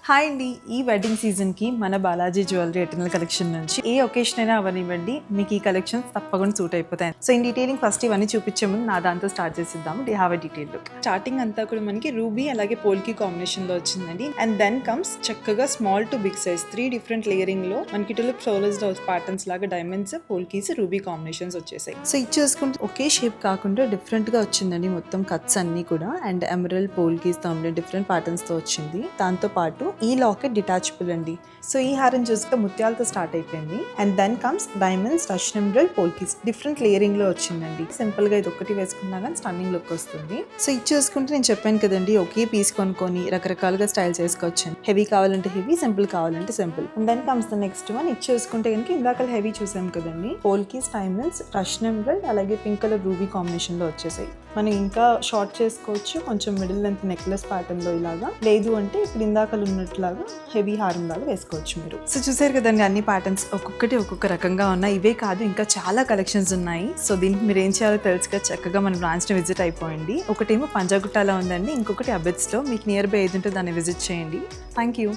Hi అండి, ఈ wedding సీజన్కి మన బాలాజీ జ్యువెలరీ ఎటర్నల్ కలెక్షన్ నుంచి ఏ ఒకేషన్ అయినా అవనివ్వండి మీకు ఈ కలెక్షన్స్ తప్పకుండా సూట్ అయిపోతాయి. సో ఇన్ డీటెయిలింగ్ ఫస్ట్ ఇవన్నీ చూపించే ముందు నా దాంతో స్టార్ట్ చేసిద్దాం. డి have a detail look. Starting అంతా కూడా మనకి రూబీ అలాగే పోల్కి కాంబినేషన్ లో వచ్చిందండి. అండ్ దెన్ కమ్స్ చక్కగా small to big size 3 different layering లో మనకి టులిప్ ఫ్లోరల్స్ ప్యాటర్న్స్ లాగా డైమండ్స్, పోల్కీస్, రూబీ కాంబినేషన్స్ వచ్చేసాయి. సో ఇది చూసుకుంటే ఒకే షేప్ కాకుండా డిఫరెంట్ గా వచ్చిందండి. మొత్తం కట్స్ అన్ని కూడా అండ్ ఎమరల్డ్, పోల్కీస్ తో డిఫరెంట్ ప్యాటర్న్స్ తో వచ్చింది. దాంతో పాటు ఈ లాకెట్ డిటాచబుల్ అండి. సో ఈ హారం చూస్తే ముత్యాలతో స్టార్ట్ అయిపోయింది. And then comes diamonds, Russian emerald, polkis different layering లో వచ్చిందండి. సింపుల్ గా ఇది ఒకటి వేసుకున్నా కానీ స్టన్నింగ్ లుక్ వస్తుంది. సో ఇది చూసుకుంటే నేను చెప్పాను కదండి, ఒకే పీస్ కొనుక్కొని రకరకాలుగా స్టైల్స్ వేసుకోవచ్చు. హెవీ కావాలంటే హెవీ, సింపుల్ కావాలంటే simple. And then comes the next one. ఇది చూసుకుంటే కనుక ఇందాక హెవీ చూసాం కదండి, పోల్కీస్, డైమండ్స్, రష్యన్ ఎమరల్డ్ అలాగే పింక్ కలర్ రూబీ కాంబినేషన్ లో వచ్చేసాయి. మనం ఇంకా షార్ట్ చేసుకోవచ్చు, కొంచెం మిడిల్ లెంత్ నెక్లెస్ ప్యాటర్న్ లో ఇలాగా, లేదు అంటే ఇప్పుడు ఇందాకలు ఉన్నట్లాగా హెవీ హారం లాగా వేసుకోవచ్చు మీరు. సో చూసారు కదండి, అన్ని ప్యాటర్న్స్ ఒక్కొక్కటి ఒక్కొక్క రకంగా ఉన్నాయి. ఇవే కాదు ఇంకా చాలా కలెక్షన్స్ ఉన్నాయి. సో దీనికి మీరు ఏం చేయాలో తెలుసుగా చక్కగా మన బ్రాంచ్ ని విజిట్ అయిపోయింది. ఒకటేమో పంజాగుట్టలో ఉందండి, ఇంకొకటి అబిడ్స్ లో. మీకు నియర్ బై ఏది ఉంటే దాన్ని విజిట్ చేయండి. Thank you.